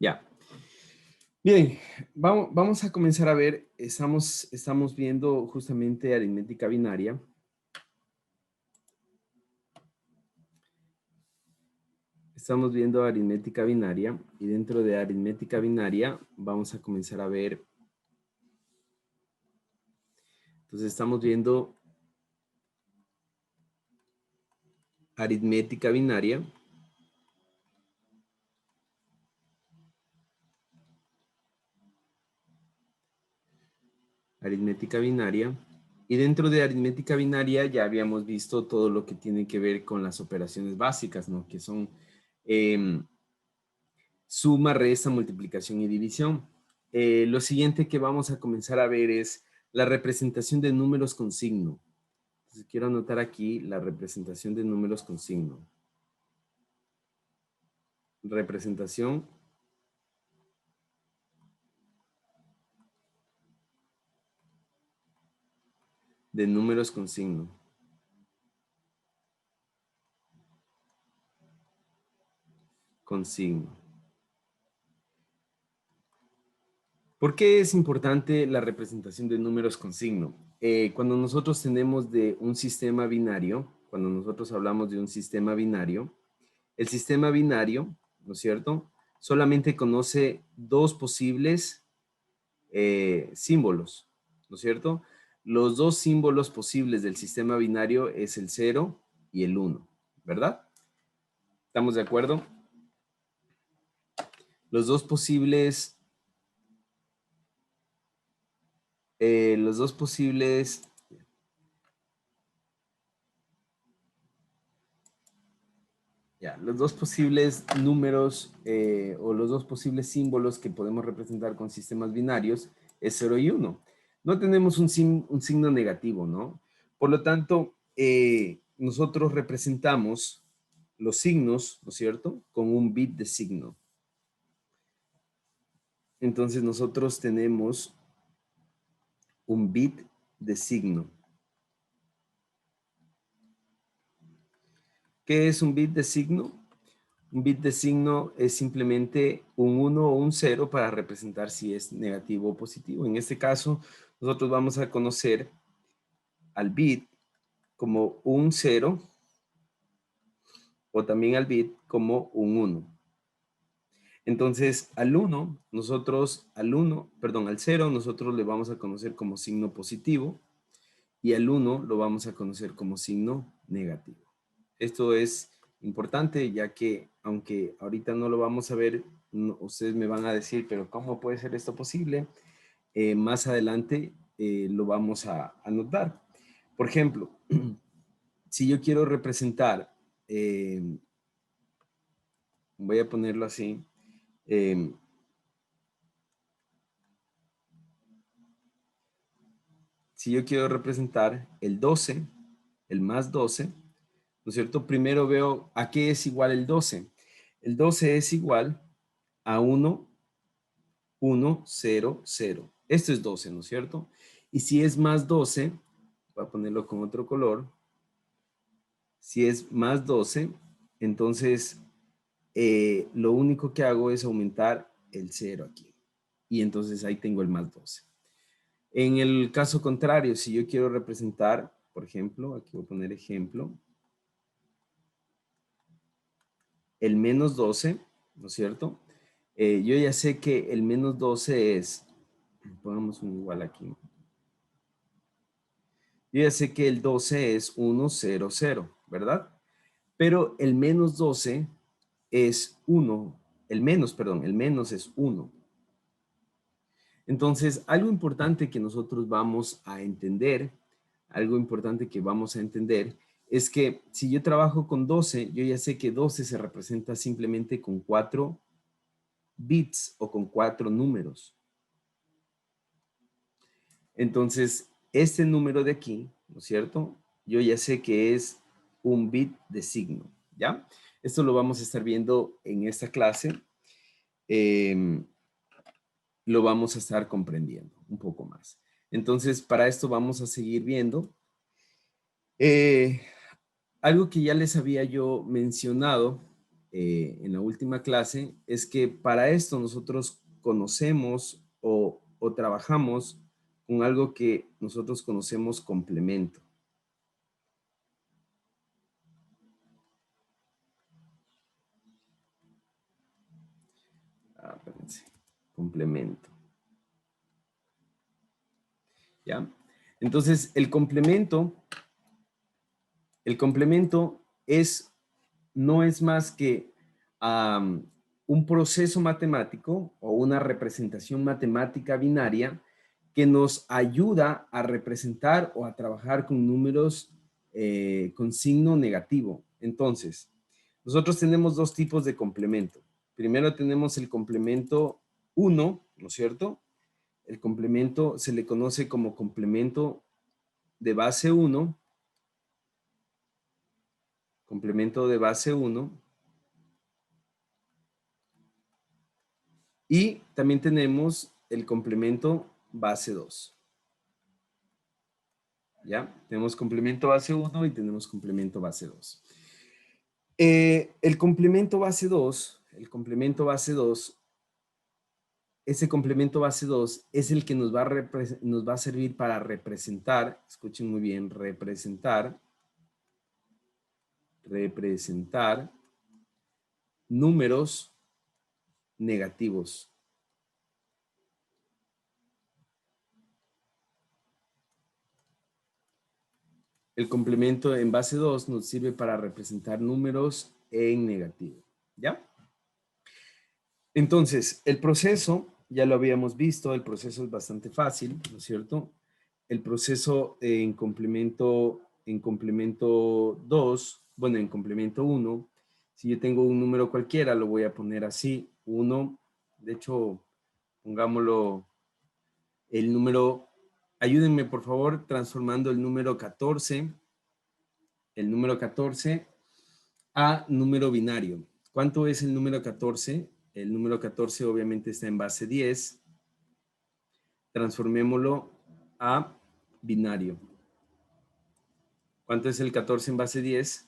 Ya. Bien, vamos a comenzar a ver, estamos viendo justamente aritmética binaria. Estamos viendo aritmética binaria y dentro de aritmética binaria vamos a comenzar a ver. Entonces estamos viendo aritmética binaria. Aritmética binaria. Y dentro de aritmética binaria ya habíamos visto todo lo que tiene que ver con las operaciones básicas, ¿no? Que son suma, resta, multiplicación y división. Lo siguiente que vamos a comenzar a ver es la representación de números con signo. Entonces quiero anotar aquí la representación de números con signo. Representación de números con signo. Con signo. ¿Por qué es importante la representación de números con signo? Cuando nosotros tenemos de un sistema binario, cuando nosotros hablamos de un sistema binario, el sistema binario, ¿no es cierto?, solamente conoce dos posibles símbolos, ¿no es cierto? Los dos símbolos posibles del sistema binario es el 0 y el 1, ¿verdad? ¿Estamos de acuerdo? Los dos posibles los dos posibles números o los dos posibles símbolos que podemos representar con sistemas binarios es 0 y 1. No tenemos un signo negativo, ¿no? Por lo tanto, nosotros representamos los signos, ¿no es cierto?, con un bit de signo. Entonces nosotros tenemos un bit de signo. ¿Qué es un bit de signo? Un bit de signo es simplemente un 1 o un 0 para representar si es negativo o positivo. En este caso, nosotros vamos a conocer al bit como un 0 o también al bit como un 1. Entonces, al 0, nosotros le vamos a conocer como signo positivo y al 1 lo vamos a conocer como signo negativo. Esto es importante ya que, aunque ahorita no lo vamos a ver, ustedes me van a decir, pero ¿cómo puede ser esto posible? Más adelante lo vamos a notar. Por ejemplo, si yo quiero representar, voy a ponerlo así, si yo quiero representar el 12, el más 12, ¿no es cierto? Primero veo a qué es igual el 12. El 12 es igual a 1, 1, 0, 0. Esto es 12, ¿no es cierto? Y si es más 12, voy a ponerlo con otro color. Si es más 12, entonces lo único que hago es aumentar el 0 aquí. Y entonces ahí tengo el más 12. En el caso contrario, si yo quiero representar, por ejemplo, aquí voy a poner ejemplo, el menos 12, ¿no es cierto? Yo ya sé que el menos 12 es, pongamos un igual aquí. Yo ya sé que el 12 es 1, 0, 0, ¿verdad? Pero el menos 12 es 1, el menos es 1. Entonces, algo importante que nosotros vamos a entender, es que si yo trabajo con 12, yo ya sé que 12 se representa simplemente con 4 bits o con 4 números. Entonces, este número de aquí, ¿no es cierto? Yo ya sé que es un bit de signo, ¿ya? Esto lo vamos a estar viendo en esta clase. Lo vamos a estar comprendiendo un poco más. Entonces, para esto vamos a seguir viendo. Algo que ya les había yo mencionado en la última clase es que para esto nosotros conocemos o trabajamos con algo que nosotros conocemos complemento. Espérense. Complemento. ¿Ya? Entonces, el complemento no es más que un proceso matemático o una representación matemática binaria que nos ayuda a representar o a trabajar con números con signo negativo. Entonces, nosotros tenemos dos tipos de complemento. Primero tenemos el complemento 1, ¿no es cierto? El complemento se le conoce como complemento de base 1, complemento de base 1. Y también tenemos el complemento base 2. ¿Ya? Tenemos complemento base 1 y tenemos complemento base 2. El complemento base 2, ese complemento base 2 es el que nos va a servir para representar, escuchen muy bien, representar números negativos. El complemento en base 2 nos sirve para representar números en negativo. ¿Ya? Entonces, el proceso, ya lo habíamos visto, el proceso es bastante fácil, ¿no es cierto? El proceso en complemento 2, bueno, en complemento 1, si yo tengo un número cualquiera, lo voy a poner así, 1, de hecho, pongámoslo el número, ayúdenme por favor, transformando el número 14 a número binario. ¿Cuánto es el número 14? El número 14 obviamente está en base 10. Transformémoslo a binario. ¿Cuánto es el 14 en base 10?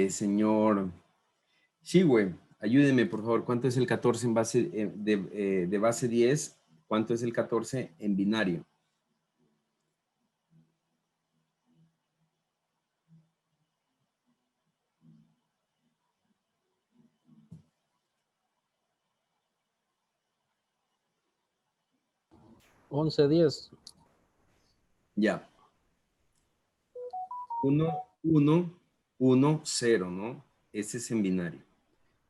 Señor Shiwe, ayúdeme por favor. ¿Cuánto es el 14 en base de base 10? ¿Cuánto es el 14 en binario? Once, 10. Ya. 1, 1, 1, 0, ¿no? Ese es en binario.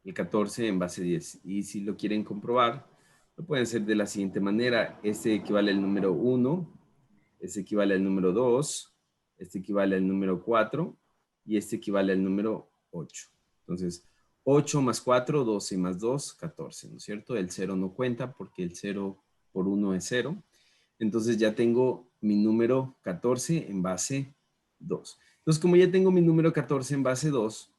El 14 en base 10. Y si lo quieren comprobar, lo pueden hacer de la siguiente manera. Este equivale al número 1, este equivale al número 2, este equivale al número 4 y este equivale al número 8. Entonces, 8 más 4, 12 más 2, 14, ¿no es cierto? El 0 no cuenta porque el 0 por 1 es 0. Entonces ya tengo mi número 14 en base 2. Entonces, como ya tengo mi número 14 en base 2,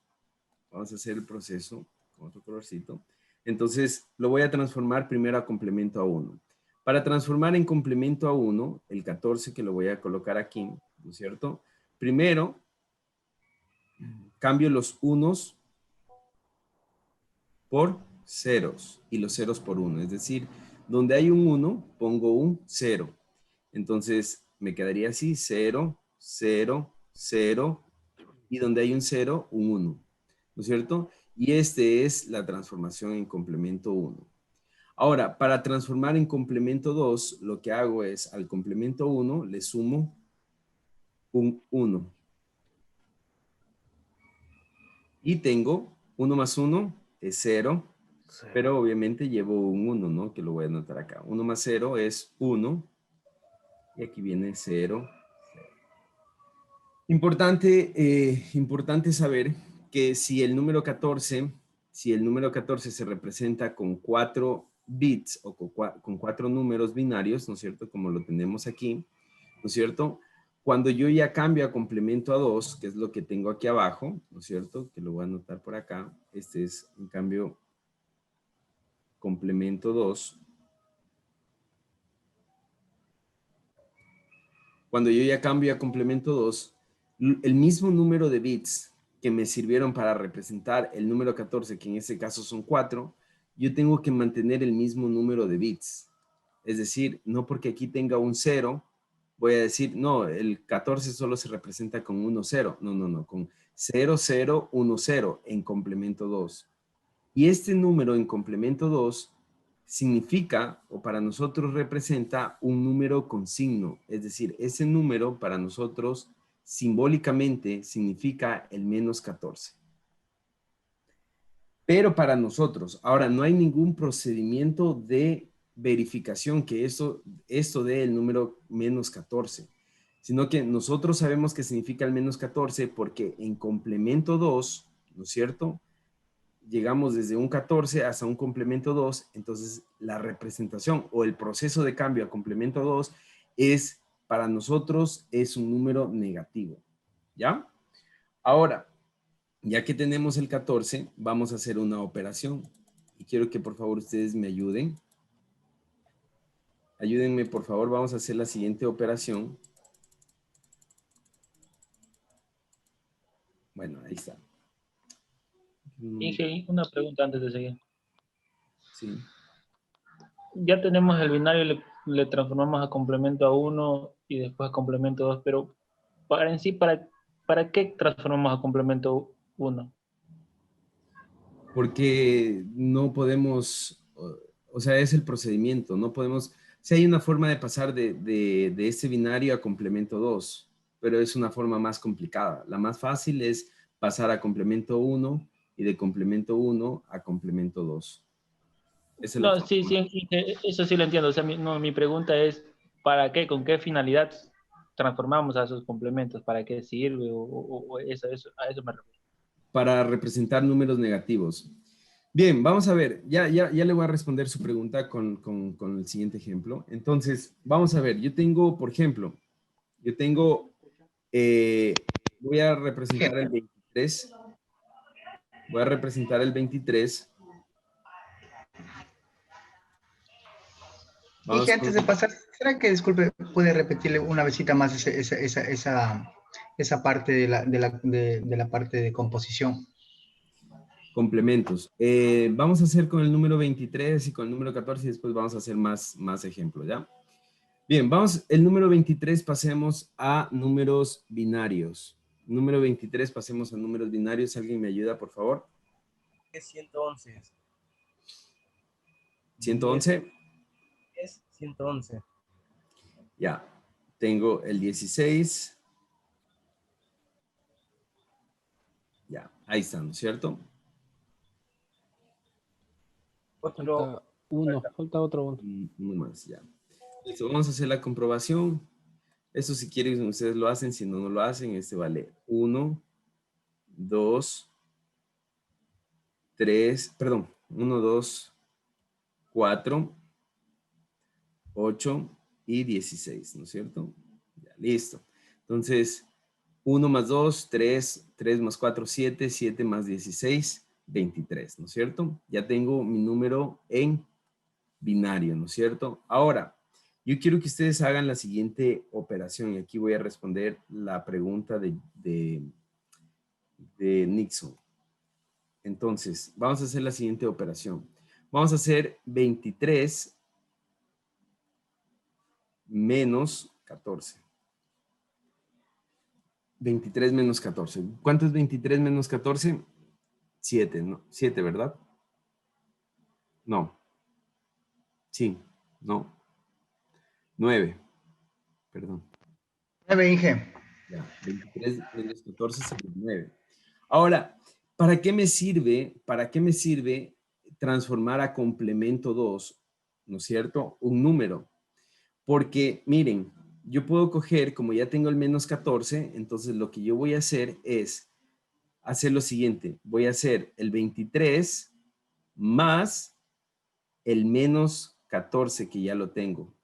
vamos a hacer el proceso con otro colorcito. Entonces, lo voy a transformar primero a complemento a 1. Para transformar en complemento a 1, el 14 que lo voy a colocar aquí, ¿no es cierto? Primero, cambio los unos por ceros y los ceros por 1. Es decir, donde hay un 1, pongo un 0. Entonces, me quedaría así, 0, 0, 0, y donde hay un 0, un 1. ¿No es cierto? Y este es la transformación en complemento 1. Ahora, para transformar en complemento 2, lo que hago es al complemento 1 le sumo un 1. Y tengo 1 más 1 es 0, pero obviamente llevo un 1, ¿no? Que lo voy a anotar acá. 1 más 0 es 1. Y aquí viene 0. Importante saber que si el número 14 se representa con 4 bits o con 4 números binarios, ¿no es cierto? Como lo tenemos aquí, ¿no es cierto? Cuando yo ya cambio a complemento a 2, que es lo que tengo aquí abajo, ¿no es cierto? Que lo voy a anotar por acá. Este es, en cambio, complemento 2. cuando yo ya cambio a complemento 2, el mismo número de bits que me sirvieron para representar el número 14, que en este caso son 4, yo tengo que mantener el mismo número de bits. Es decir, no porque aquí tenga un 0, voy a decir, no, el 14 solo se representa con 1, 0. No, no, no, con 0, 0, 1, 0 en complemento 2. Y este número en complemento 2 significa, o para nosotros representa, un número con signo. Es decir, ese número para nosotros simbólicamente significa el menos 14. Pero para nosotros, ahora no hay ningún procedimiento de verificación que esto dé el número menos 14, sino que nosotros sabemos que significa el menos 14 porque en complemento 2, ¿no es cierto?, llegamos desde un 14 hasta un complemento 2, entonces la representación o el proceso de cambio a complemento 2 es, para nosotros, es un número negativo, ¿ya? Ahora, ya que tenemos el 14, vamos a hacer una operación. Y quiero que por favor ustedes me ayuden. Ayúdenme, por favor, vamos a hacer la siguiente operación. Bueno, ahí está. Inge, una pregunta antes de seguir. Sí. Ya tenemos el binario, le transformamos a complemento a 1 y después a complemento 2, pero ¿para qué transformamos a complemento 1? Porque no podemos, o sea, es el procedimiento, no podemos, si hay una forma de pasar de este binario a complemento 2, pero es una forma más complicada. La más fácil es pasar a complemento 1 y de complemento 1 a complemento 2. Esa es la No, forma. sí, sí, Inge, eso sí lo entiendo. O sea, mi pregunta es, ¿para qué? ¿Con qué finalidad transformamos a esos complementos? ¿Para qué sirve? O eso, a eso me refiero. Para representar números negativos. Bien, vamos a ver, ya le voy a responder su pregunta con el siguiente ejemplo. Entonces, vamos a ver, yo tengo, por ejemplo, yo tengo, voy a representar el 23, voy a representar el 23. Dije Vamos antes con de pasar, ¿será que, disculpe, puede repetirle una visita más esa parte de la parte de composición? complementos. Vamos a hacer con el número 23 y con el número 14 y después vamos a hacer más ejemplos, ¿ya? Bien, vamos, el número 23 pasemos a números binarios. Número 23 pasemos a números binarios. ¿Alguien me ayuda, por favor? 111. 111. Es 111. Ya, tengo el 16. Ya, ahí están, ¿no es cierto? Otro. Falta otro uno. Uno más, ya. Listo, vamos a hacer la comprobación. Eso si quieren ustedes lo hacen, si no, no lo hacen. Este vale 1, 2, 3, perdón, 1, 2, 4, 8 y 16, ¿no es cierto? Ya, listo. Entonces, 1 más 2, 3, 3 más 4, 7, 7 más 16, 23, ¿no es cierto? Ya tengo mi número en binario, ¿no es cierto? Ahora, yo quiero que ustedes hagan la siguiente operación y aquí voy a responder la pregunta de Nixon. Entonces, vamos a hacer la siguiente operación. Vamos a hacer 23 menos 14. 23 menos 14. ¿Cuánto es 23 menos 14? 7, ¿no? 7, ¿verdad? No. Sí, no. 9, perdón. 9, Inge. Ya, 23 menos 14 sería 9. Ahora, ¿para qué me sirve? ¿Para qué me sirve transformar a complemento 2, ¿no es cierto? Un número. Porque, miren, yo puedo coger, como ya tengo el menos 14, entonces lo que yo voy a hacer es hacer lo siguiente. Voy a hacer el 23 más el menos 14 que ya lo tengo.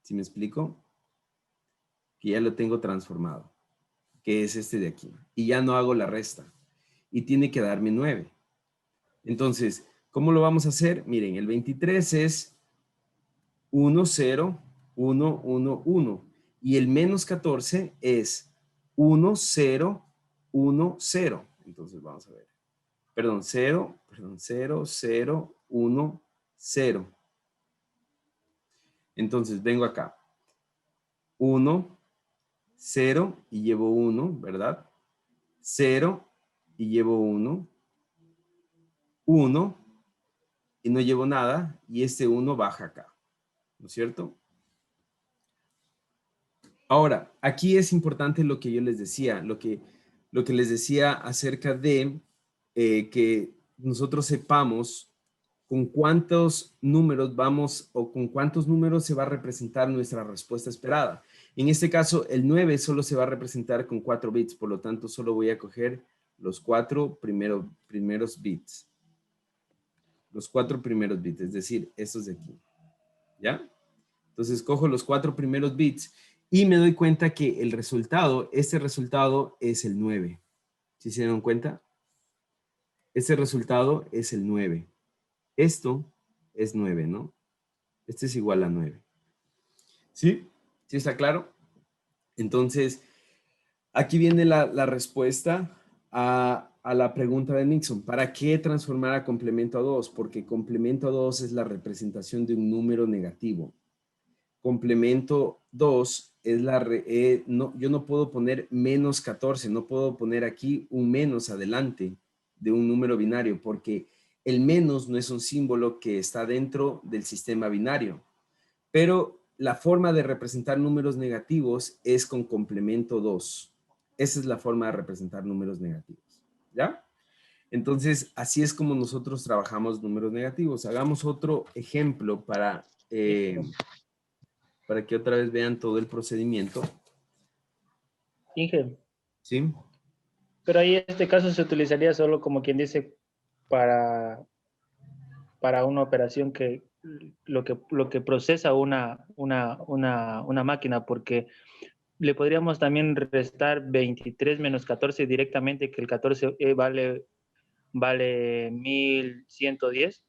¿Sí me explico? Que ya lo tengo transformado, que es este de aquí. Y ya no hago la resta. Y tiene que darme 9. Entonces, ¿cómo lo vamos a hacer? Miren, el 23 es 1, 0, 1, 1, 1. Y el menos 14 es 1, 0, 1, 0. Entonces vamos a ver. Perdón, 0, 0, 1, 0. Entonces vengo acá. 1, 0 y llevo 1, ¿verdad? 0 y llevo 1. 1 y no llevo nada y este 1 baja acá. ¿No es cierto? Ahora, aquí es importante lo que yo les decía, lo que les decía acerca de que nosotros sepamos con cuántos números vamos o con cuántos números se va a representar nuestra respuesta esperada. En este caso, el 9 solo se va a representar con 4 bits, por lo tanto, solo voy a coger los 4 primeros bits. Los 4 primeros bits, es decir, estos de aquí. ¿Ya? Entonces, cojo los 4 primeros bits y me doy cuenta que el resultado, este resultado es el 9. ¿Sí se dieron cuenta? Este resultado es el 9. Esto es 9, ¿no? Este es igual a 9. ¿Sí? ¿Sí está claro? Entonces, aquí viene la respuesta a la pregunta de Nixon. ¿Para qué transformar a complemento a 2? Porque complemento a 2 es la representación de un número negativo. Complemento 2 es yo no puedo poner menos 14, no puedo poner aquí un menos adelante de un número binario porque el menos no es un símbolo que está dentro del sistema binario. Pero la forma de representar números negativos es con complemento 2. Esa es la forma de representar números negativos. ¿Ya? Entonces, así es como nosotros trabajamos números negativos. Hagamos otro ejemplo para que otra vez vean todo el procedimiento. Inge, ¿Sí? pero ahí en este caso se utilizaría solo como quien dice para una operación que lo que procesa una máquina, porque le podríamos también restar 23 menos 14 directamente, que el 14 vale 1110.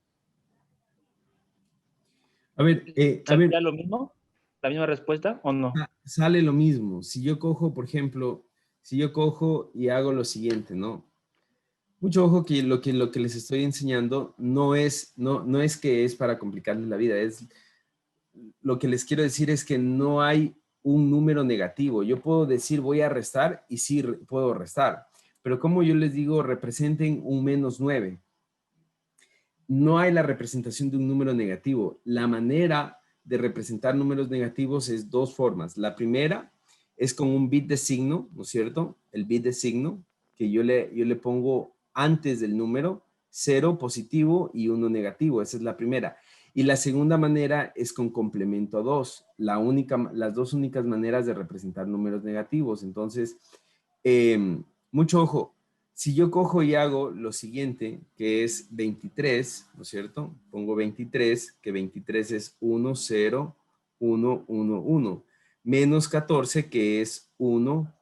A ver, ¿Saldría lo mismo? ¿La misma respuesta o no? sale lo mismo. Si yo cojo, por ejemplo, si yo cojo y hago lo siguiente, ¿no? Mucho ojo que lo que les estoy enseñando no es que es para complicarles la vida, lo que les quiero decir es que no hay un número negativo. Yo puedo decir voy a restar y sí puedo restar, pero como yo les digo, representen un menos 9. No hay la representación de un número negativo. La manera de representar números negativos es dos formas. La primera es con un bit de signo, ¿no es cierto? El bit de signo que yo le pongo antes del número 0 positivo y 1 negativo. Esa es la primera. Y la segunda manera es con complemento a 2. Las dos únicas maneras de representar números negativos. Entonces, mucho ojo. Si yo cojo y hago lo siguiente, que es 23, ¿no es cierto? Pongo 23, que 23 es 1, 0, 1, 1, 1. Menos 14, que es 1,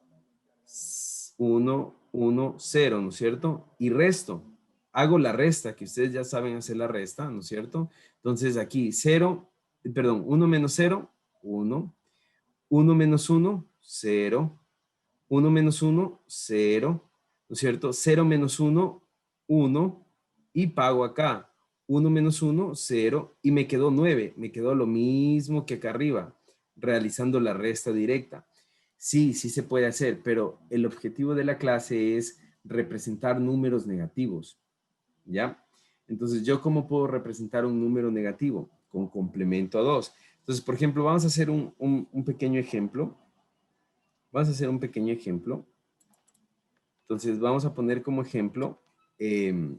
1, 1, 0, ¿no es cierto? Y resto. Hago la resta, que ustedes ya saben hacer la resta, ¿no es cierto? Entonces aquí 1 menos 0, 1. 1 menos 1, 0. 1 menos 1, 0. ¿No es cierto? 0 menos 1, 1. Y pago acá. 1 menos 1, 0. Y me quedó 9. Me quedó lo mismo que acá arriba, realizando la resta directa. Sí, sí se puede hacer, pero el objetivo de la clase es representar números negativos. ¿Ya? Entonces, ¿yo cómo puedo representar un número negativo? Con complemento a 2. Entonces, por ejemplo, vamos a hacer un pequeño ejemplo. Vamos a hacer un pequeño ejemplo. Entonces, vamos a poner como ejemplo, quiero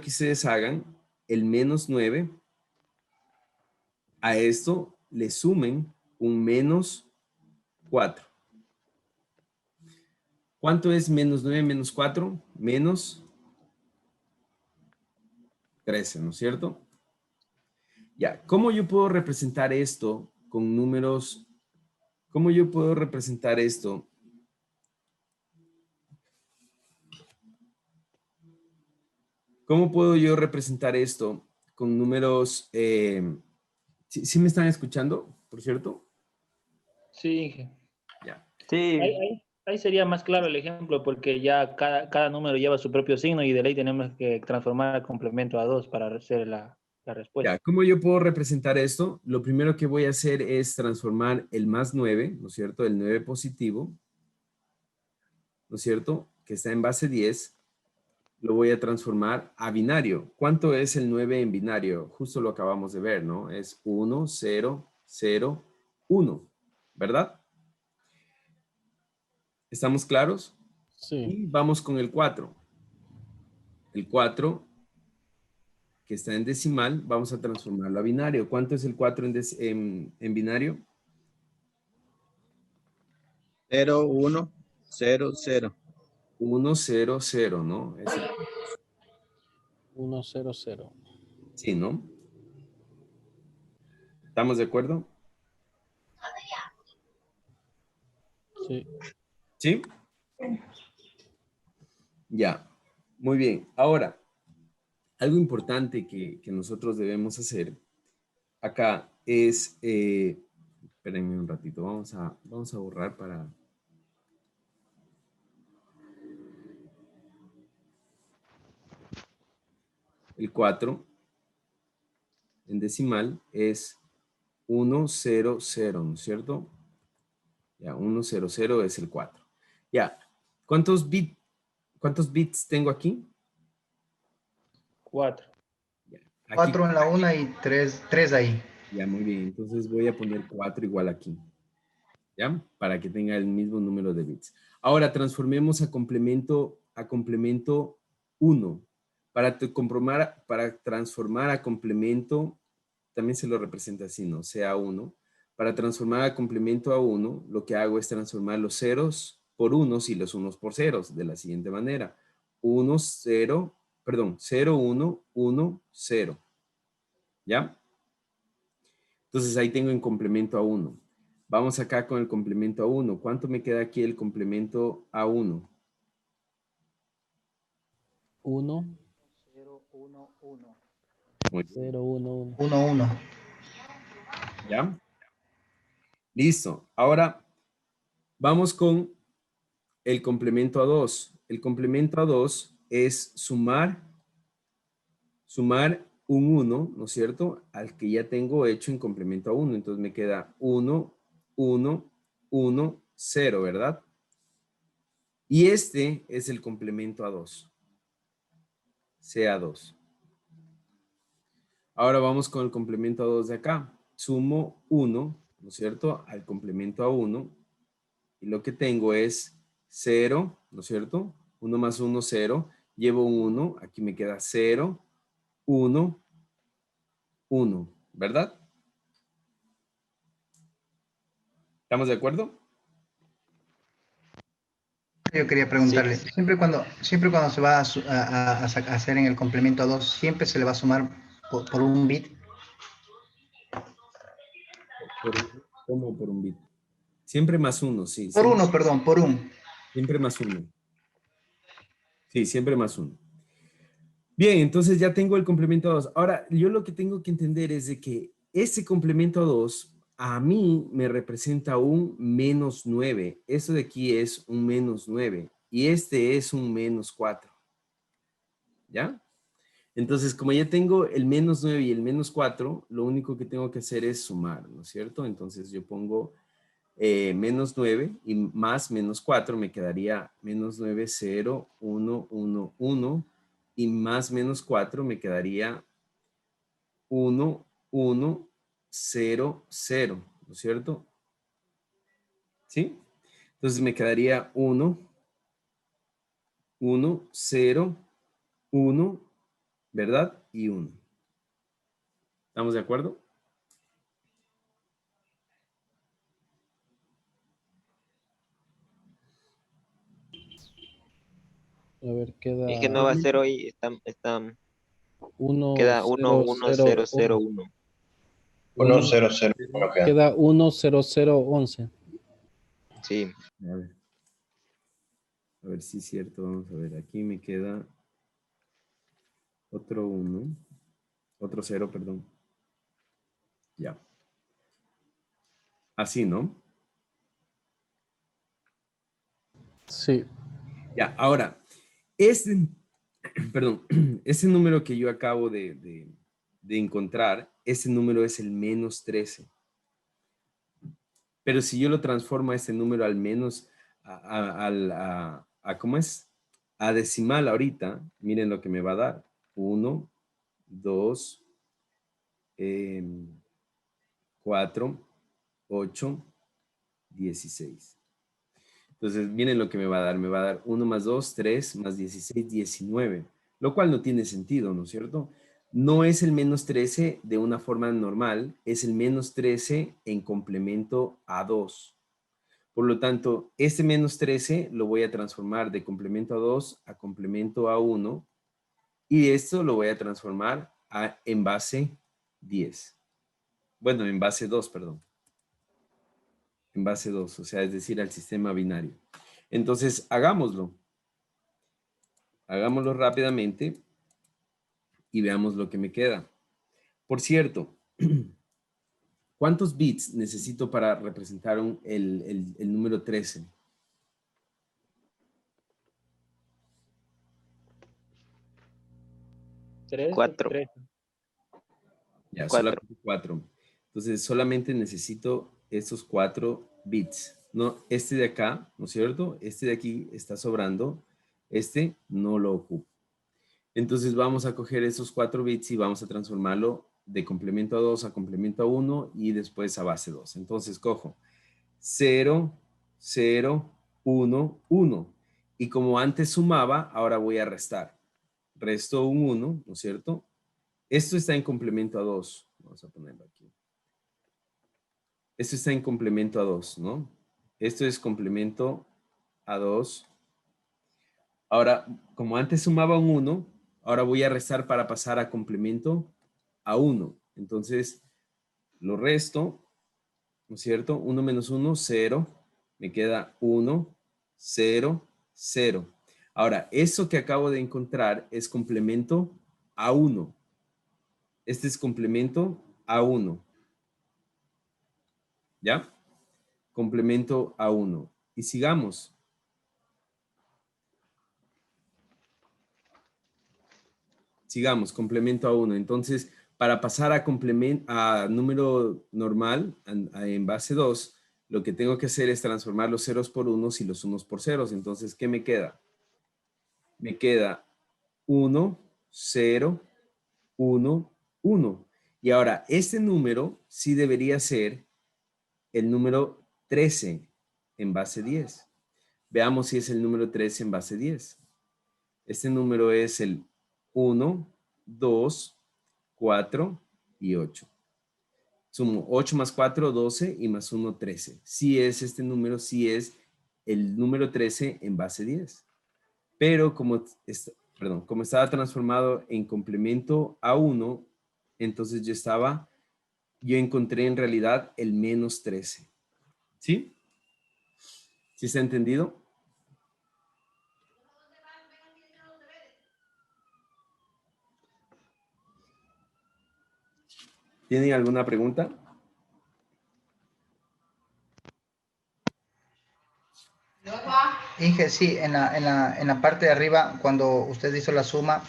que ustedes hagan el menos 9. A esto le sumen un menos 4. ¿Cuánto es menos 9 menos 4? Menos 13, ¿no es cierto? Ya, ¿cómo yo puedo representar esto con números? ¿Cómo yo puedo representar esto? ¿Cómo puedo yo representar esto con números? ¿Sí me están escuchando, por cierto? Sí, Ya. Sí, ahí sería más claro el ejemplo porque ya cada número lleva su propio signo y de ley tenemos que transformar el complemento a 2 para hacer la respuesta. Ya, ¿cómo yo puedo representar esto? Lo primero que voy a hacer es transformar el más 9, ¿no es cierto? El 9 positivo, ¿no es cierto? Que está en base 10, lo voy a transformar a binario. ¿Cuánto es el 9 en binario? Justo lo acabamos de ver, ¿no? Es 1, 0, 0, 1, ¿verdad? ¿Estamos claros? Sí. Y vamos con el 4. El 4, que está en decimal, vamos a transformarlo a binario. ¿Cuánto es el 4 en binario? 0, 1, 0, 0. 1, 0, 0, ¿no? 1, 0, 0. Sí, ¿no? ¿Estamos de acuerdo? Sí. ¿Sí? Ya. Muy bien. Ahora, algo importante que nosotros debemos hacer acá es, espérenme un ratito, vamos a borrar para... El 4 en decimal es 1, 0, 0, ¿no es cierto? Ya, 1, 0, 0 es el 4. Ya, ¿cuántos bits tengo aquí? 4. Ya, aquí, 4 en la una y 3 ahí. ya, muy bien. Entonces voy a poner 4 igual aquí. ¿Ya? Para que tenga el mismo número de bits. Ahora transformemos a complemento 1. Para transformar a complemento, también se lo representa así, ¿no? Sea 1. Para transformar a complemento a 1, lo que hago es transformar los ceros por unos y los unos por ceros, de la siguiente manera. 1, 0, perdón, 0, 1, 1, 0. ¿Ya? Entonces ahí tengo en complemento a 1. Vamos acá con el complemento a 1. ¿Cuánto me queda aquí el complemento a 1? 1, 0, 1, 1. Muy bien. 0, 1, 1. 1, 1. ¿Ya? Listo. Ahora vamos con el complemento a 2. El complemento a 2 es sumar un 1, ¿no es cierto? Al que ya tengo hecho en complemento a 1. Entonces me queda 1, 1, 1, 0, ¿verdad? Y este es el complemento a 2. Sea 2. Ahora vamos con el complemento a 2 de acá. Sumo 1, ¿no es cierto? Al complemento a 1. Y lo que tengo es 0, ¿no es cierto? 1 más 1, 0. Llevo un 1. Aquí me queda 0, 1, 1. ¿Verdad? ¿Estamos de acuerdo? Yo quería preguntarle, siempre cuando se va a hacer en el complemento a 2, siempre se le va a sumar por un bit. ¿Cómo por un bit? Siempre más 1, sí. Por Siempre, uno, perdón, por un. siempre más 1. Sí, siempre más 1. Bien, entonces ya tengo el complemento a 2. Ahora, yo lo que tengo que entender es de que ese complemento a 2 a mí me representa un menos 9. Eso de aquí es un menos 9 y este es un menos 4. ¿Ya? Entonces, como ya tengo el menos 9 y el menos 4, lo único que tengo que hacer es sumar, ¿no es cierto? Entonces yo pongo menos 9 y más menos 4 me quedaría menos 9, 0, 1, 1, 1 y más menos 4 me quedaría 1, 1, 0, 0, ¿no es cierto? ¿Sí? Entonces me quedaría 1, 1, 0, 1, ¿verdad? Y 1. ¿Estamos de acuerdo? A ver, es que queda no va a ser hoy, queda 1, 1, 1, 0, 0, 0, 1. 1. 1, 0, 0. Bueno, queda. Queda 1, 0, 0, 11. Sí, A ver si es cierto. Vamos a ver. Aquí me queda otro 1. Otro 0, perdón. Ya. Así, ¿no? Sí. Ya, ahora, este, perdón, este número que yo acabo de encontrar, ese número es el menos 13. Pero si yo lo transformo a este número al menos, ¿cómo es? A decimal ahorita, miren lo que me va a dar. 1, 2, 4, 8, 16. Entonces, miren lo que me va a dar. Me va a dar 1 más 2, 3, más 16, 19. Lo cual no tiene sentido, ¿no es cierto? No es el menos 13 de una forma normal, es el menos 13 en complemento a 2. Por lo tanto, este menos 13 lo voy a transformar de complemento a 2 a complemento a 1. Y esto lo voy a transformar en base 10. Bueno, en base 2, perdón. En base 2, o sea, es decir, al sistema binario. Entonces, hagámoslo. Hagámoslo rápidamente y veamos lo que me queda. Por cierto, ¿cuántos bits necesito para representar el número 13? 3, 4. 3. Ya, 4. solamente 4. Entonces, solamente necesito estos 4 bits. No, este de acá, ¿no es cierto? Este de aquí está sobrando. Este no lo ocupo. Entonces, vamos a coger esos 4 bits y vamos a transformarlo de complemento a 2 a complemento a 1 y después a base 2. Entonces, cojo 0, 0, 1, 1. Y como antes sumaba, ahora voy a restar. Resto un 1, ¿no es cierto? Esto está en complemento a 2. Vamos a ponerlo aquí. Esto está en complemento a 2, ¿no? Esto es complemento a 2. Ahora, como antes sumaba un 1, ahora voy a restar para pasar a complemento a 1. Entonces, lo resto, ¿no es cierto? 1 menos 1, 0. Me queda 1, 0, 0. Ahora, eso que acabo de encontrar es complemento a 1. Este es complemento a 1. ¿Ya? Complemento a 1. Y sigamos. Sigamos, complemento a 1. Entonces, para pasar a número normal, en base 2, lo que tengo que hacer es transformar los ceros por unos y los unos por ceros. Entonces, ¿qué me queda? Me queda 1, 0, 1, 1. Y ahora, este número sí debería ser el número 13 en base 10. Veamos si es el número 13 en base 10. Este número es el 1, 2, 4 y 8. Sumo 8 más 4, 12 y más 1, 13. Sí es este número, sí es el número 13 en base 10. Pero como estaba transformado en complemento a 1, entonces yo encontré en realidad el menos 13. ¿Sí? ¿Sí se ha entendido? ¿Tienen alguna pregunta? Inge, sí, en la parte de arriba, cuando usted hizo la suma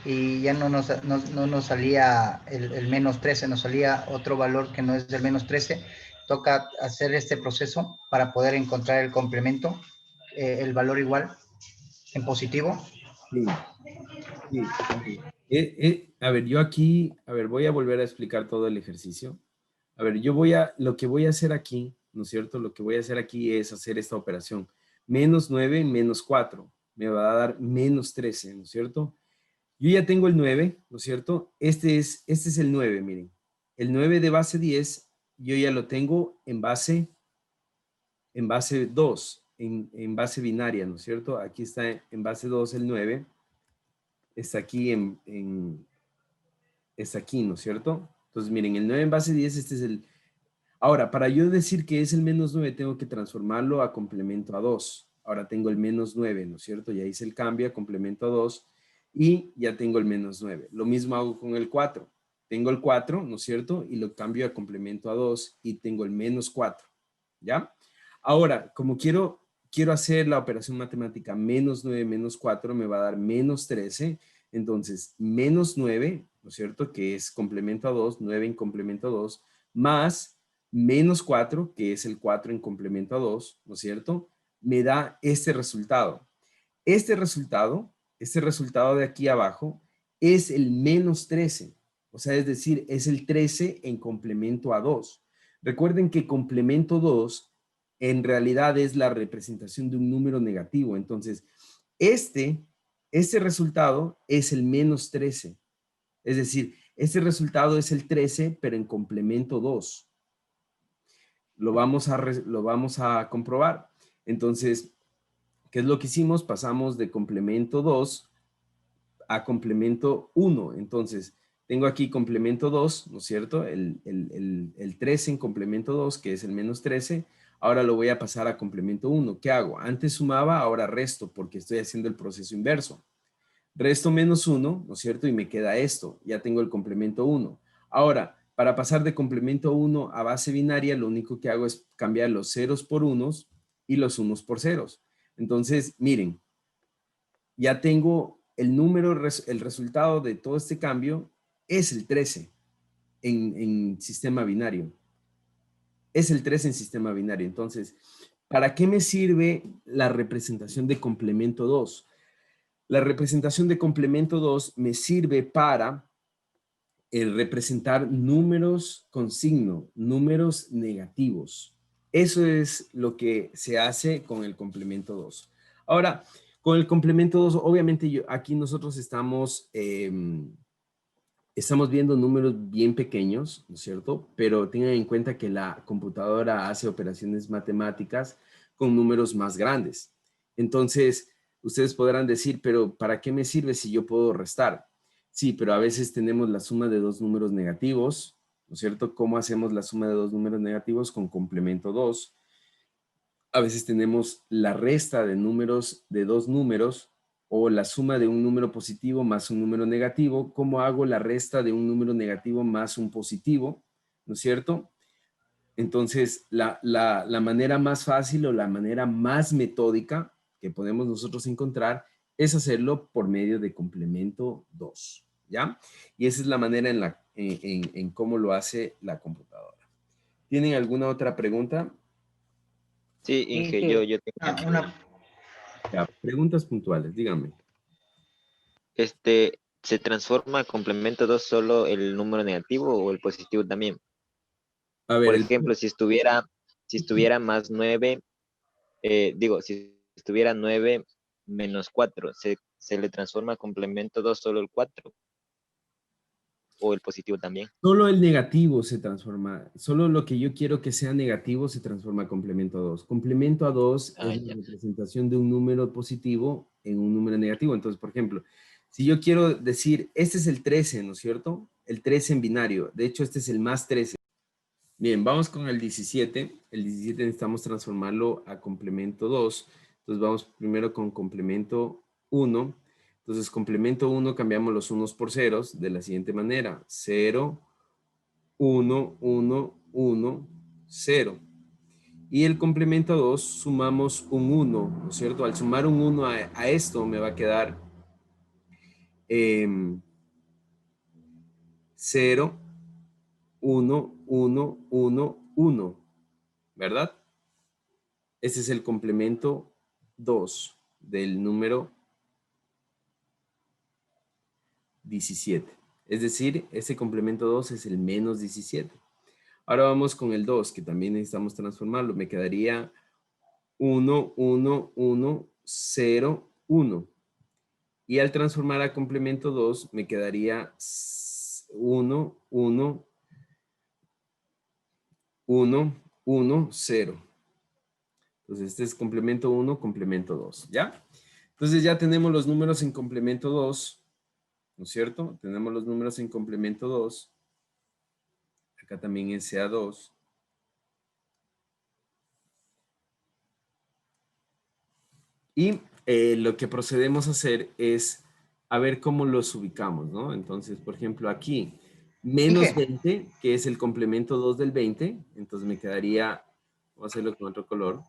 y ya no nos salía el menos 13, nos salía otro valor que no es del menos 13, toca hacer este proceso para poder encontrar el complemento, el valor igual en positivo. Sí. Sí. A ver, yo aquí, a ver, voy a volver a explicar todo el ejercicio. A ver, lo que voy a hacer aquí, ¿no es cierto? Lo que voy a hacer aquí es hacer esta operación. Menos 9, menos 4. Me va a dar menos 13, ¿no es cierto? Yo ya tengo el 9, ¿no es cierto? Este es el 9, miren. El 9 de base 10, yo ya lo tengo en base 2, en base binaria, ¿no es cierto? Aquí está en base 2 el 9. Está aquí está aquí, ¿no es cierto? Entonces, miren, el 9 en base 10, este es el... Ahora, para yo decir que es el menos 9, tengo que transformarlo a complemento a 2. Ahora tengo el menos 9, ¿no es cierto? Ya hice el cambio a complemento a 2 y ya tengo el menos 9. Lo mismo hago con el 4. Tengo el 4, ¿no es cierto? Y lo cambio a complemento a 2 y tengo el menos 4, ¿ya? Ahora, como quiero quiero hacer la operación matemática menos 9 menos 4, me va a dar menos 13. Entonces, menos 9, ¿no es cierto? Que es complemento a 2, 9 en complemento a 2, más menos 4, que es el 4 en complemento a 2, ¿no es cierto? Me da este resultado. Este resultado de aquí abajo, es el menos 13. O sea, es decir, es el 13 en complemento a 2. Recuerden que complemento 2 en realidad es la representación de un número negativo. Entonces, este resultado es el menos 13. Es decir, este resultado es el 13, pero en complemento 2. Lo vamos a comprobar. Entonces, ¿qué es lo que hicimos? Pasamos de complemento 2 a complemento 1. Entonces, tengo aquí complemento 2, ¿no es cierto? El 13 en complemento 2, que es el menos 13. Ahora lo voy a pasar a complemento 1. ¿Qué hago? Antes sumaba, ahora resto, porque estoy haciendo el proceso inverso. Resto menos 1, ¿no es cierto? Y me queda esto. Ya tengo el complemento 1. Ahora, para pasar de complemento 1 a base binaria, lo único que hago es cambiar los ceros por unos y los unos por ceros. Entonces, miren, ya tengo el número, el resultado de todo este cambio es el 13 en sistema binario. Es el 13 en sistema binario. Entonces, ¿para qué me sirve la representación de complemento 2? La representación de complemento 2 me sirve para representar números con signo, números negativos. Eso es lo que se hace con el complemento 2. Ahora, con el complemento 2, obviamente aquí nosotros estamos viendo números bien pequeños, ¿no es cierto? Pero tengan en cuenta que la computadora hace operaciones matemáticas con números más grandes. Entonces, ustedes podrán decir, pero ¿para qué me sirve si yo puedo restar? Sí, pero a veces tenemos la suma de dos números negativos, ¿no es cierto? ¿Cómo hacemos la suma de dos números negativos? Con complemento 2. A veces tenemos la resta de números de dos números o la suma de un número positivo más un número negativo. ¿Cómo hago la resta de un número negativo más un positivo? ¿No es cierto? Entonces, la manera más fácil o la manera más metódica que podemos nosotros encontrar es hacerlo por medio de complemento 2, ¿ya? Y esa es la manera en cómo lo hace la computadora. ¿Tienen alguna otra pregunta? Sí, Inge, yo tengo Una, Ya, preguntas puntuales, díganme. ¿se transforma a complemento 2 solo el número negativo o el positivo también? A ver, Por ejemplo, si estuviera más 9, si estuviera 9 menos 4, ¿se le transforma a complemento 2 solo el 4 o el positivo también? solo el negativo se transforma, solo lo que yo quiero que sea negativo se transforma a complemento a 2. Complemento a 2 Ah, es la ya. representación de un número positivo en un número negativo. Entonces, por ejemplo, si yo quiero decir, este es el 13, ¿no es cierto? El 13 en binario. De hecho, este es el más 13. Bien, vamos con el 17. El 17 necesitamos transformarlo a complemento 2. Entonces, vamos primero con complemento 1. Entonces, complemento 1 cambiamos los unos por ceros de la siguiente manera. 0, 1, 1, 1, 0. Y el complemento 2 sumamos un 1, ¿no es cierto? Al sumar un 1 a esto me va a quedar 0, 1, 1, 1, 1, ¿verdad? Este es el complemento 2 del número 17. Es decir, este complemento 2 es el menos 17. Ahora vamos con el 2, que también necesitamos transformarlo. Me quedaría 1, 1, 1, 0, 1. Y al transformar a complemento 2, me quedaría 1, 1, 1, 1, 0. Entonces, este es complemento 1, complemento 2, ¿ya? Entonces, ya tenemos los números en complemento 2, ¿no es cierto? Tenemos los números en complemento 2. Acá también es CA2. Y lo que procedemos a hacer es a ver cómo los ubicamos, ¿no? Entonces, por ejemplo, aquí, menos Inge, 20, que es el complemento 2 del 20. Entonces me quedaría, voy a hacerlo con otro color.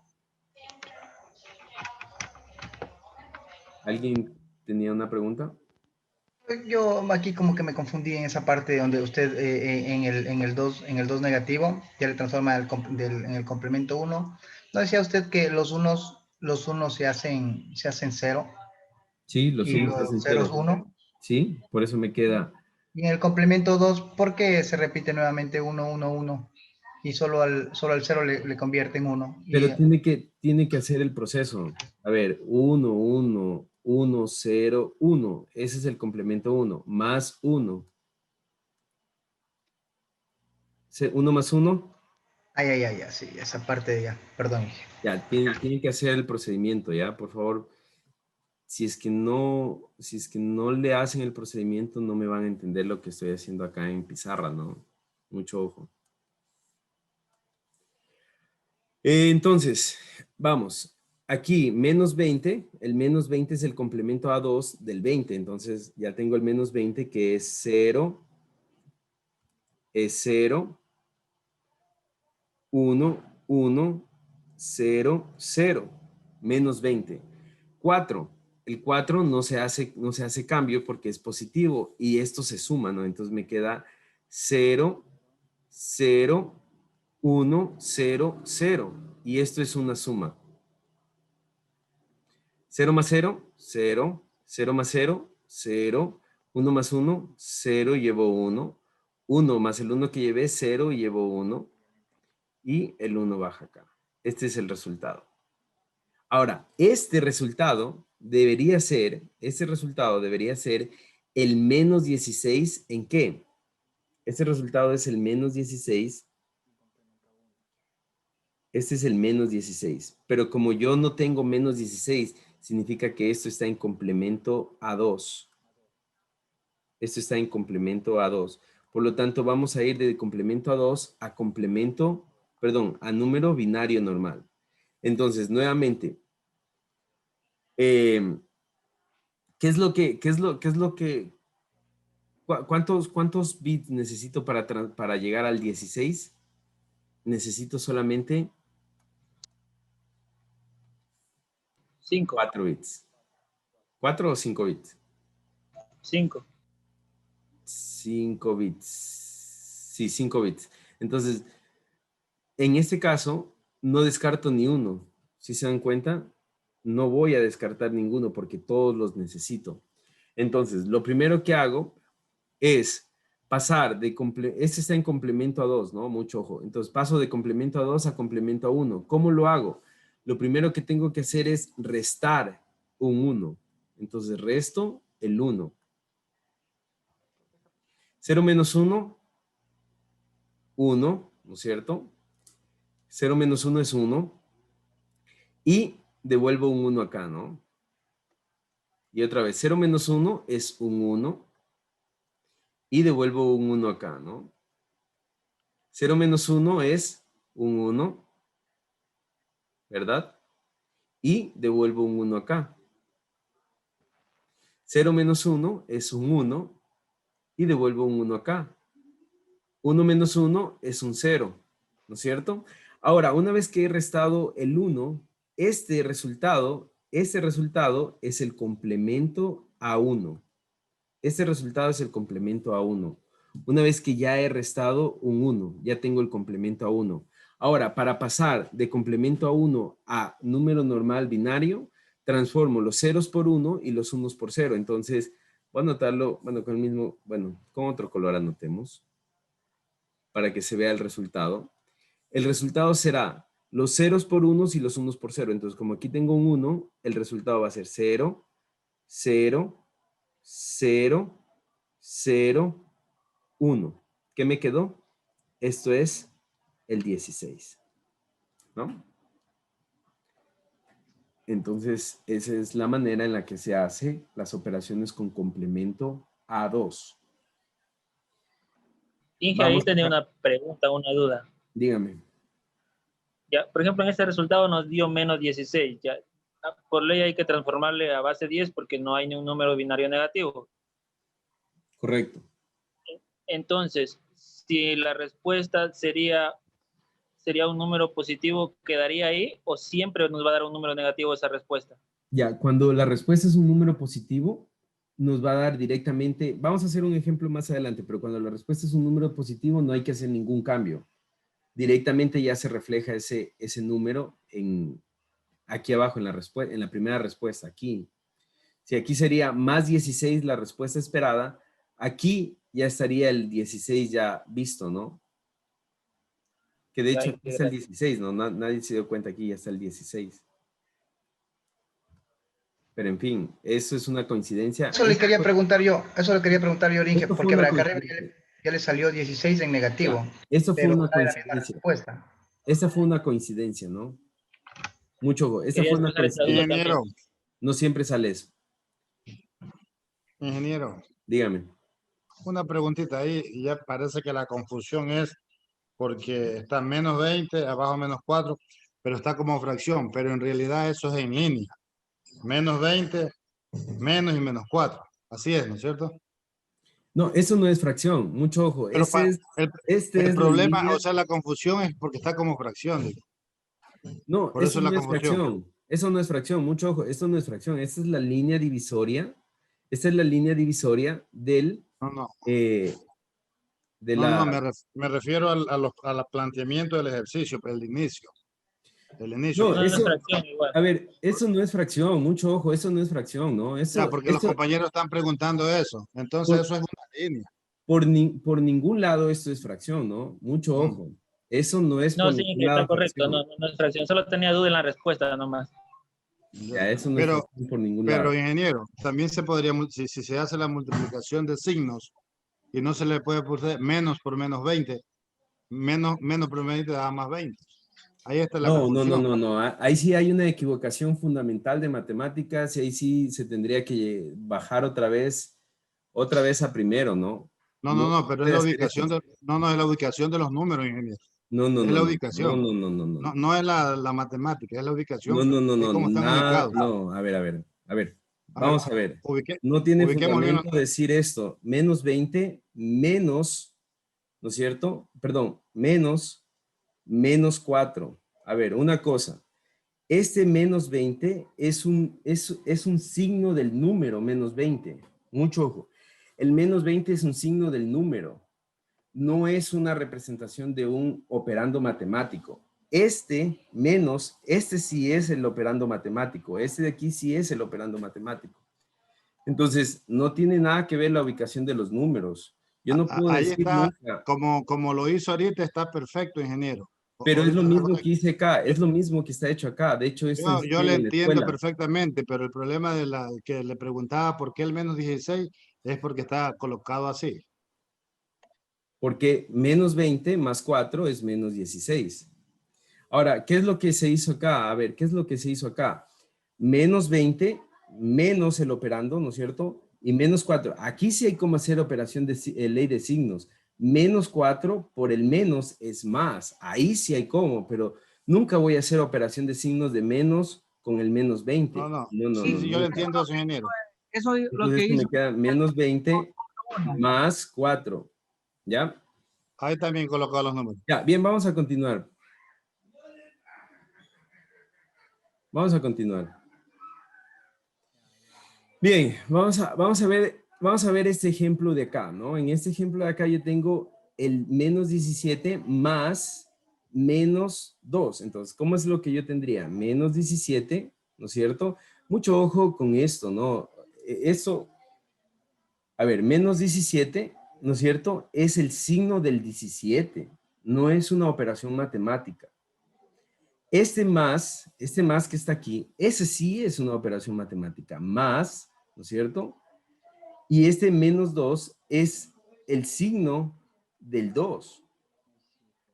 ¿Alguien tenía una pregunta? Yo aquí como que me confundí en esa parte donde usted en el 2 negativo ya le transforma en el complemento 1. ¿No decía usted que los unos se hacen 0 Sí, los y unos los hacen ceros cero. 1? Sí, por eso me queda. Y en el complemento 2, ¿por qué se repite nuevamente 1, 1, 1? Y solo al 0 le convierte en 1. Y Pero tiene que hacer el proceso. A ver, 1, 1, 1, 0, 1. Ese es el complemento 1. Más 1. 1 más 1. sí, esa parte ya, perdón. Ya, tiene que hacer el procedimiento, ¿ya? Por favor, si es que no le hacen el procedimiento, no me van a entender lo que estoy haciendo acá en pizarra, ¿no? Mucho ojo. Entonces, vamos. Aquí, menos 20. El menos 20 es el complemento a 2 del 20. Entonces, ya tengo el menos 20 que es 0, 1, 1, 0, 0. Menos 20. 4. El 4 no se hace cambio porque es positivo y esto se suma, ¿no? Entonces me queda 0, 0, 1, 0, 0. Y esto es una suma. 0 más 0, 0. 0 más 0, 0. 1 más 1, 0 y llevo 1. 1 más el 1 que llevé, 0 y llevo 1. Y el 1 baja acá. Este es el resultado. Ahora, este resultado debería ser el menos 16 ¿en qué? Este resultado es el menos 16. Este es el menos 16. Pero como yo no tengo menos 16, significa que esto está en complemento a 2. Esto está en complemento a 2. Por lo tanto, vamos a ir de complemento a 2 a complemento, perdón, a número binario normal. Entonces, nuevamente, ¿qué es lo que, cuántos bits necesito para llegar al 16? Necesito solamente 5. 4 bits. ¿4 o 5 bits? 5. 5 bits. Sí, 5 bits. Entonces, en este caso, no descarto ni uno. Si se dan cuenta, no voy a descartar ninguno porque todos los necesito. Entonces, lo primero que hago es pasar de este está en complemento a 2, ¿no? Mucho ojo. Entonces paso de complemento a 2 a complemento a 1. ¿Cómo lo hago? Lo primero que tengo que hacer es restar un 1. Entonces resto el 1. 0 menos 1, 1, ¿no es cierto? 0 menos 1 es 1. Y devuelvo un 1 acá, ¿no? Y otra vez, 0 menos 1 es un 1. Y devuelvo un 1 acá, ¿no? 0 menos 1 es un 1, ¿verdad? Y devuelvo un 1 acá. 0 menos 1 es un 1 y devuelvo un 1 acá. 1 menos 1 es un 0, ¿no es cierto? Ahora, una vez que he restado el 1, este resultado es el complemento a 1. Este resultado es el complemento a 1. Una vez que ya he restado un 1, ya tengo el complemento a 1. Ahora, para pasar de complemento a 1 a número normal binario, transformo los ceros por 1 y los unos por 0. Entonces, voy a anotarlo, bueno, con el mismo, bueno, con otro color anotemos para que se vea el resultado. El resultado será los ceros por unos y los unos por 0. Entonces, como aquí tengo un 1, el resultado va a ser 0, 0, 0, 0, 1. ¿Qué me quedó? Esto es el 16, ¿no? Entonces, esa es la manera en la que se hace las operaciones con complemento a 2. Inge, ahí Vamos tenía acá. una pregunta, una duda. Dígame. Ya, por ejemplo, en este resultado nos dio menos 16. Ya, por ley hay que transformarle a base 10 porque no hay ni un número binario negativo. Correcto. Entonces, si la respuesta sería un número positivo, ¿quedaría ahí o siempre nos va a dar un número negativo esa respuesta? Ya, cuando la respuesta es un número positivo, nos va a dar directamente, vamos a hacer un ejemplo más adelante, pero cuando la respuesta es un número positivo no hay que hacer ningún cambio. Directamente ya se refleja ese número aquí abajo en la primera respuesta, aquí. Si aquí sería más 16 la respuesta esperada, aquí ya estaría el 16 ya visto, ¿no? Que de hecho Ahí aquí está el 16, ¿no? Nadie se dio cuenta, aquí ya está el 16. Pero en fin, eso es una coincidencia. Eso le quería preguntar yo, Inge, Esto fue porque una acá arriba coincidencia. ya le salió 16 en negativo, Ya, esto fue pero una da la misma coincidencia. respuesta. Esta fue una coincidencia, ¿no? Mucho ojo. Esta quería fue una expresar esta duda coincidencia. también. Ingeniero, No siempre sale eso. ingeniero, Dígame. una preguntita ahí, y ya parece que la confusión es porque está menos 20, abajo menos 4, pero está como fracción, pero en realidad eso es en línea. Menos 20, menos y menos 4. Así es, ¿no es cierto? No, eso no es fracción. Mucho ojo. Pero Este el es la problema, línea. o sea, la confusión es porque está como fracción, digo. No, Por eso eso es la no es confusión. fracción. Eso no es fracción. Mucho ojo. Esto no es fracción. Esta es la línea divisoria. Esta es la línea divisoria No, no, de no, no, la... me refiero al planteamiento del ejercicio, el inicio. El inicio, No, No, no es eso, fracción igual. a ver, eso no es fracción. Mucho ojo. Eso no es fracción, ¿no? ya, Eso, porque los esto, compañeros están preguntando eso. Entonces por, eso es una línea. por ningún lado esto es fracción, ¿no? Mucho Mm. ojo. Eso no es No, por sí, ningún que está lado correcto, no, fracción. no es fracción. Solo tenía duda en la respuesta nomás. Ya. Ya, eso no es Pero, fracción por ningún pero lado. ingeniero, también se podría, si se hace la multiplicación de signos y no se le puede poner menos por menos 20, menos por 20 da más 20. Ahí está la No, no, no, confusión. no, no. Ahí sí hay una equivocación fundamental de matemáticas y ahí sí se tendría que bajar otra vez a primero, ¿no? No, No no, no, se pero es puede la hacer esto. ubicación no, no es la ubicación de los números, ingeniero. No, no, Es no, la no, no, ubicación. no, no, no, no, No, no, no es la matemática, es la no, ubicación. no, no, Es no, como están nada, ubicados. no, a ver, a ver, a ver, A ver, vamos a ver. ubique, No tiene ubiquemos bien. fundamento decir esto, menos 20, menos, ¿no es cierto? Perdón, menos 4. A ver, una cosa. Este menos 20 es un signo del número menos 20. Mucho ojo. El menos 20 es un signo del número. No es una representación de un operando matemático. Este sí es el operando matemático. Este de aquí sí es el operando matemático. Entonces, no tiene nada que ver la ubicación de los números. Yo no puedo Ahí decir está, nunca, como lo hizo ahorita, está perfecto, ingeniero. pero es lo Ahorita está mismo que correcto. hice acá, es lo mismo que está hecho acá. De hecho, esto Yo enseñan le en la entiendo escuela. perfectamente, pero el problema de que le preguntaba por qué el menos 16 es porque está colocado así. Porque menos 20 más 4 es menos 16. Ahora, ¿qué es lo que se hizo acá? A ver, ¿qué es lo que se hizo acá? Menos 20 menos el operando, ¿no es cierto? Y menos 4. Aquí sí hay como hacer operación de ley de signos. Menos 4 por el menos es más. Ahí sí hay como, pero nunca voy a hacer operación de signos de menos con el menos 20. No, no. No, no, Sí, no, sí, yo le nunca. entiendo a su ingeniero. Eso es lo Entonces que esto hizo. me queda menos 20 más 4. ¿Ya? Ahí también colocado los números. Ya, bien, vamos a continuar. Vamos a continuar. Bien, vamos a ver este ejemplo de acá, ¿no? En este ejemplo de acá yo tengo el menos 17 más menos 2. Entonces, ¿cómo es lo que yo tendría? Menos 17, ¿no es cierto? Mucho ojo con esto, ¿no? Eso, a ver, menos 17, ¿no es cierto? Es el signo del 17, no es una operación matemática. Este más que está aquí, ese sí es una operación matemática, más, ¿no es cierto? Y este menos 2 es el signo del 2.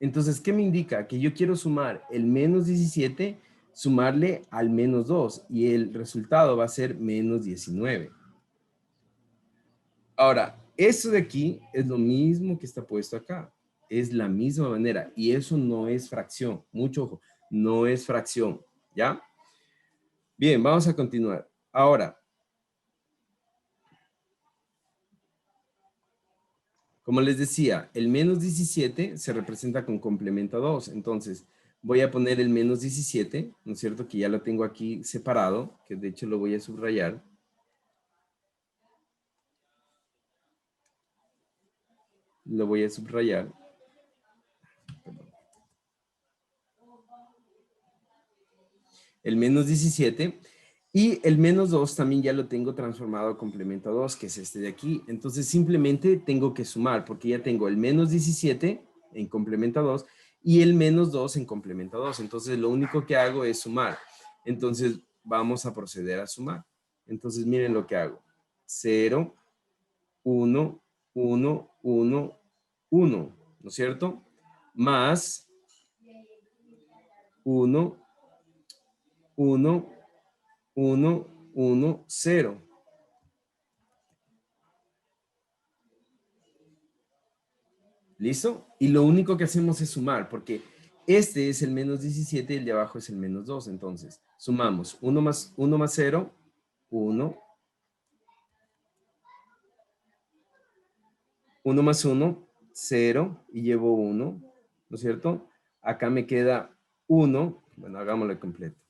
Entonces, ¿qué me indica? Que yo quiero sumar el menos 17, sumarle al menos 2 y el resultado va a ser menos 19. Ahora, eso de aquí es lo mismo que está puesto acá. Es la misma manera y eso no es fracción. Mucho ojo, no es fracción, ¿ya? Bien, vamos a continuar. Ahora, como les decía, el menos 17 se representa con complemento 2. Entonces, voy a poner el menos 17, ¿no es cierto? Que ya lo tengo aquí separado, que de hecho lo voy a subrayar. Lo voy a subrayar. El menos 17. Y el menos 2 también ya lo tengo transformado a complemento a 2, que es este de aquí. Entonces simplemente tengo que sumar, porque ya tengo el menos 17 en complemento a 2 y el menos 2 en complemento a 2. Entonces lo único que hago es sumar. Entonces vamos a proceder a sumar. Entonces miren lo que hago. 0, 1, 1, 1, 1, ¿no es cierto? Más 1, 1, 1, 1, 0. ¿Listo? Y lo único que hacemos es sumar, porque este es el menos 17 y el de abajo es el menos 2. Entonces, sumamos 1 más 0, 1. 1 más 1, 0, y llevo 1, ¿no es cierto? Acá me queda 1, bueno, hagámoslo completo.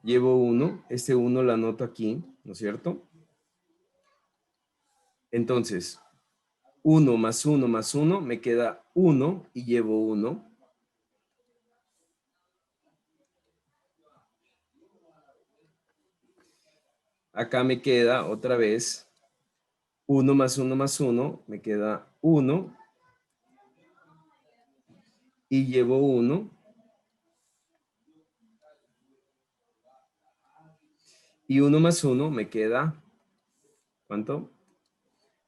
Llevo 1, este 1 lo anoto aquí, ¿no es cierto? Entonces, 1 más 1 más 1, me queda 1 y llevo 1. Acá me queda otra vez 1 más 1 más 1, me queda 1 y llevo 1. Y 1 más 1 me queda, ¿cuánto?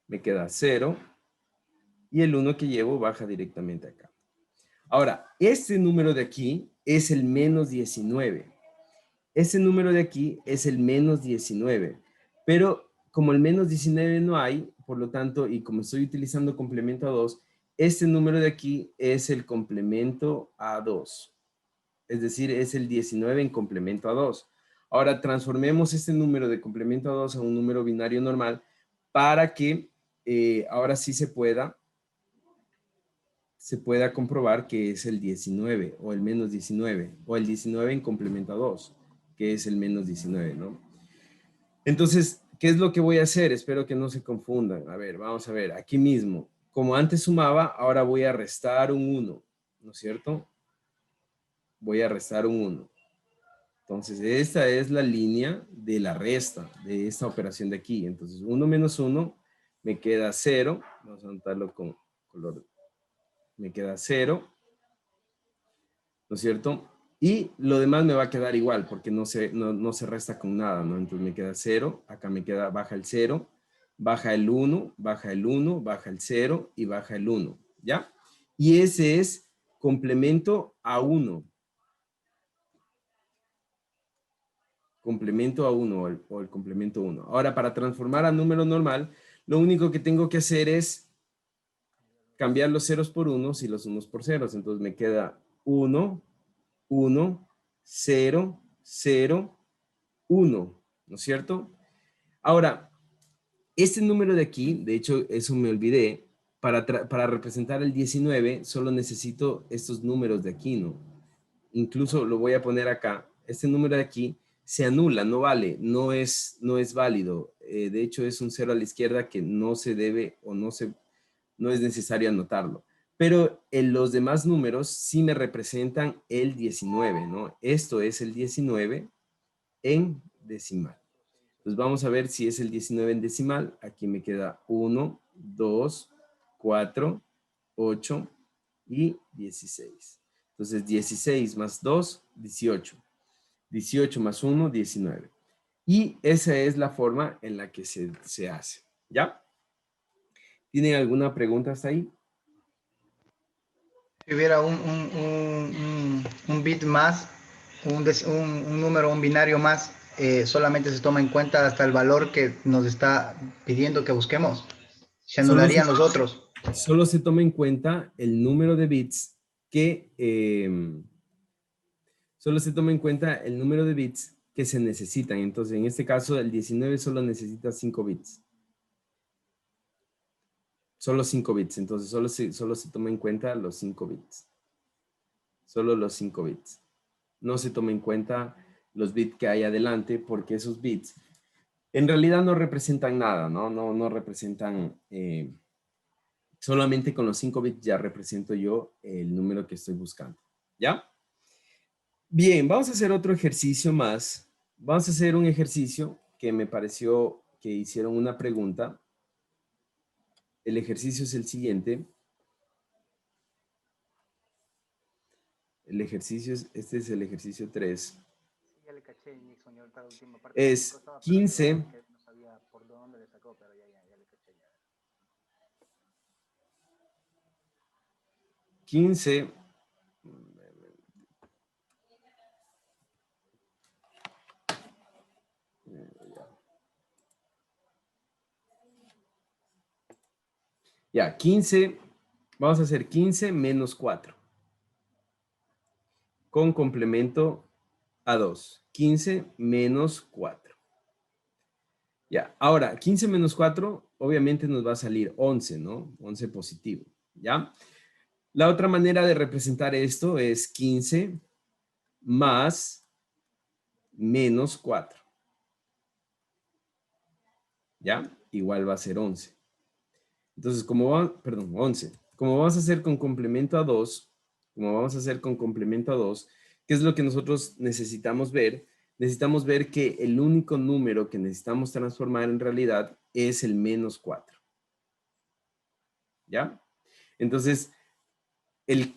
Me queda 0. Y el 1 que llevo baja directamente acá. Ahora, este número de aquí es el menos 19. Este número de aquí es el menos 19. Pero como el menos 19 no hay, por lo tanto, y como estoy utilizando complemento a 2, este número de aquí es el complemento a 2. Es decir, es el 19 en complemento a 2. Ahora transformemos este número de complemento a 2 a un número binario normal para que ahora sí se pueda comprobar que es el 19 o el menos 19 o el 19 en complemento a 2, que es el menos 19, ¿no? Entonces, ¿qué es lo que voy a hacer? Espero que no se confundan. A ver, vamos a ver, aquí mismo. Como antes sumaba, ahora voy a restar un 1, ¿no es cierto? Voy a restar un 1. Entonces, esta es la línea de la resta de esta operación de aquí. Entonces, 1 menos 1 me queda 0. Vamos a anotarlo con color. Me queda 0. ¿No es cierto? Y lo demás me va a quedar igual porque no se resta con nada, ¿no? Entonces me queda 0. Acá me queda, baja el 0. Baja el 1, baja el 1, baja el 0 y baja el 1. ¿Ya? Y ese es complemento a 1. Complemento a 1 o el complemento 1. Ahora, para transformar a número normal, lo único que tengo que hacer es cambiar los ceros por unos y los unos por ceros. Entonces me queda 1, 1, 0, 0, 1. ¿No es cierto? Ahora, este número de aquí, de hecho, eso me olvidé, para representar el 19, solo necesito estos números de aquí, ¿no? Incluso lo voy a poner acá. Este número de aquí se anula, no vale, no es válido. De hecho, es un 0 a la izquierda que no se debe o no es necesario anotarlo. Pero en los demás números sí me representan el 19, ¿no? Esto es el 19 en decimal. Entonces vamos a ver si es el 19 en decimal. Aquí me queda 1, 2, 4, 8 y 16. Entonces 16 más 2, 18. 18 más 1, 19. Y esa es la forma en la que se hace. ¿Ya? ¿Tienen alguna pregunta hasta ahí? Si hubiera un bit más, un número, un binario más, solamente se toma en cuenta hasta el valor que nos está pidiendo que busquemos. Se anularían los otros. Solo se toma en cuenta el número de bits que se necesitan. Entonces, en este caso, el 19 solo necesita 5 bits. Solo 5 bits. Entonces, solo se toma en cuenta los 5 bits. Solo los 5 bits. No se toma en cuenta los bits que hay adelante porque esos bits en realidad no representan nada, ¿no? No representan... solamente con los 5 bits ya represento yo el número que estoy buscando. ¿Ya? Bien, vamos a hacer otro ejercicio más. Vamos a hacer un ejercicio que me pareció que hicieron una pregunta. El ejercicio es el siguiente. El ejercicio es, este es el ejercicio 3. Ya le caché, Nixon, y ahorita la última parte Es estaba perdido, 15. que no sabía por dónde le sacó, pero ya le caché. 15. Ya, 15. Vamos a hacer 15 menos 4. Con complemento a 2. 15 menos 4. Ya, ahora, 15 menos 4, obviamente nos va a salir 11, ¿no? 11 positivo, ¿ya? La otra manera de representar esto es 15 más menos 4. ¿Ya? Igual va a ser 11. Entonces, perdón, 11. Como vamos a hacer con complemento a 2, ¿qué es lo que nosotros necesitamos ver? Necesitamos ver que el único número que necesitamos transformar en realidad es el menos 4. ¿Ya? Entonces,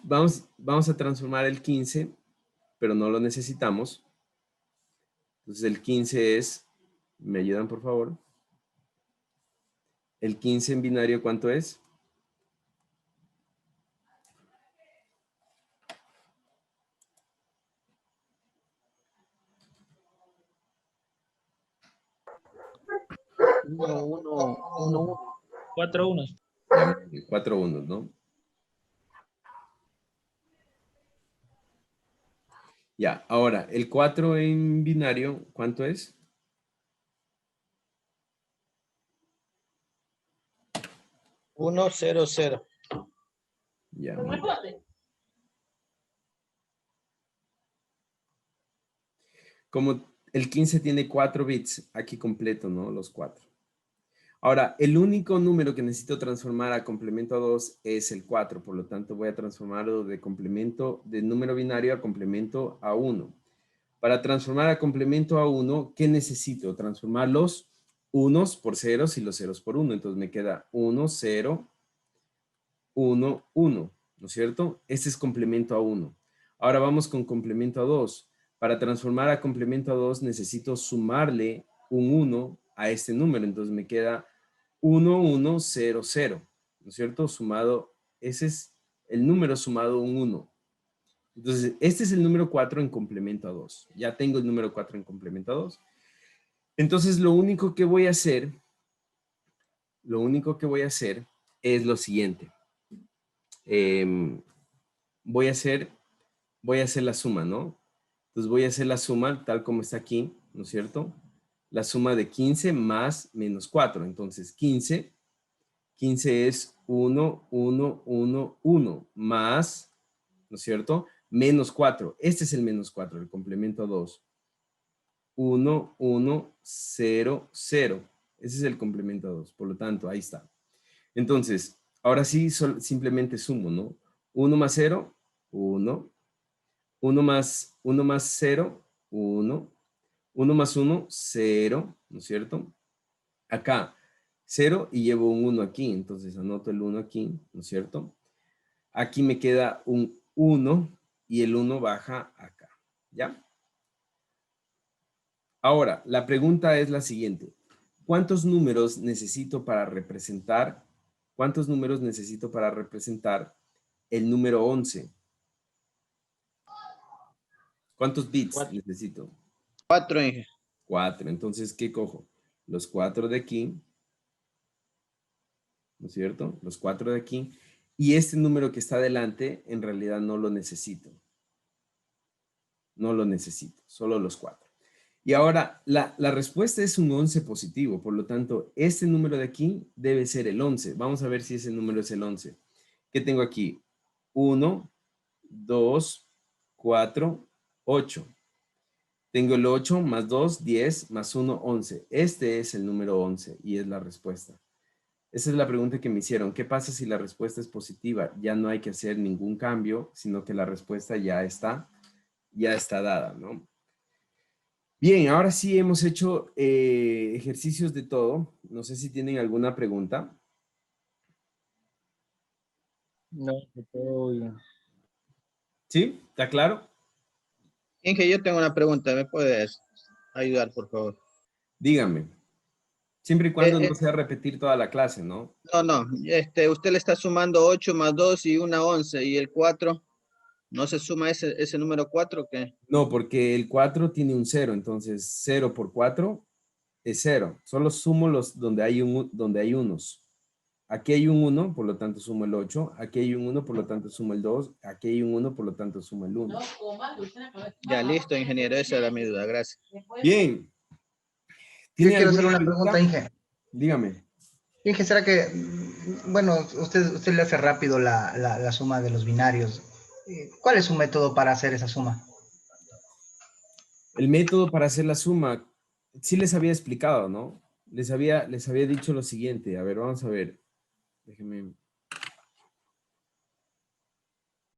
vamos a transformar el 15, pero no lo necesitamos. Entonces, el 15 es, ¿me ayudan por favor? El 15 en binario, ¿cuánto es? Uno. 4 unos. 4 unos, ¿no? Ya, ahora, el 4 en binario, ¿cuánto es? Uno, cero, cero. Ya, muy bien. Como el 15 tiene 4 bits, aquí completo, ¿no? Los 4. Ahora, el único número que necesito transformar a complemento a 2 es el 4, por lo tanto voy a transformarlo de número binario a complemento a 1. Para transformar a complemento a 1, ¿qué necesito? Transformar los unos por ceros y los ceros por 1. Entonces me queda 1, 0, 1, 1, ¿no es cierto? Este es complemento a 1. Ahora vamos con complemento a 2. Para transformar a complemento a 2 necesito sumarle un 1 a este número. Entonces me queda 1, 1, 0, 0, ¿no es cierto? Sumado, ese es el número sumado un 1. Entonces, este es el número 4 en complemento a 2. Ya tengo el número 4 en complemento a 2. Entonces, lo único que voy a hacer es lo siguiente. Voy a hacer la suma, ¿no? Entonces, voy a hacer la suma tal como está aquí, ¿no es cierto? La suma de 15 más menos 4. Entonces, 15 es 1, 1, 1, 1, más, ¿no es cierto? Menos 4. Este es el menos 4, el complemento a 2. 1, 1, 0, 0. Ese es el complemento a 2. Por lo tanto, ahí está. Entonces, ahora sí, simplemente sumo, ¿no? 1 más 0, 1. 1 más 0, 1. 1 más 1, 0, ¿no es cierto? Acá, 0 y llevo un 1 aquí. Entonces, anoto el 1 aquí, ¿no es cierto? Aquí me queda un 1 y el 1 baja acá, ¿ya? Ahora, la pregunta es la siguiente. ¿Cuántos números necesito para representar el número 11? ¿Cuántos bits necesito? 4, Inge. 4. Entonces, ¿qué cojo? Los 4 de aquí, ¿no es cierto? Los 4 de aquí. Y este número que está adelante, en realidad no lo necesito. No lo necesito, solo los 4. Y ahora, la respuesta es un 11 positivo, por lo tanto, este número de aquí debe ser el 11. Vamos a ver si ese número es el 11. ¿Qué tengo aquí? 1, 2, 4, 8. Tengo el 8 más 2, 10, más 1, 11. Este es el número 11 y es la respuesta. Esa es la pregunta que me hicieron. ¿Qué pasa si la respuesta es positiva? Ya no hay que hacer ningún cambio, sino que la respuesta ya está dada, ¿no? Bien, ahora sí hemos hecho ejercicios de todo. No sé si tienen alguna pregunta. No, de todo bien. ¿Sí? ¿Está claro? Inge, yo tengo una pregunta. ¿Me puedes ayudar, por favor? Dígame. Siempre y cuando Eh, no sea repetir toda la clase, ¿no? No. Usted le está sumando 8 más 2 y una 11. ¿Y el 4? ¿No se suma ese número 4 o qué? No, porque el 4 tiene un 0, entonces 0 por 4 es 0. Solo sumo los donde hay unos. Aquí hay un 1, por lo tanto sumo el 8. Aquí hay un 1, por lo tanto sumo el 2. Aquí hay un 1, por lo tanto sumo el 1. Ya, listo, ingeniero. Esa era mi duda. Gracias. Bien. Yo ¿Tiene quiero hacer alguna una pregunta, Inge. Dígame. Inge, ¿será que, bueno, usted le hace rápido la suma de los binarios? ¿Cuál es su método para hacer esa suma? El método para hacer la suma, sí les había explicado, ¿no? Les había dicho lo siguiente. A ver, vamos a ver. Déjenme.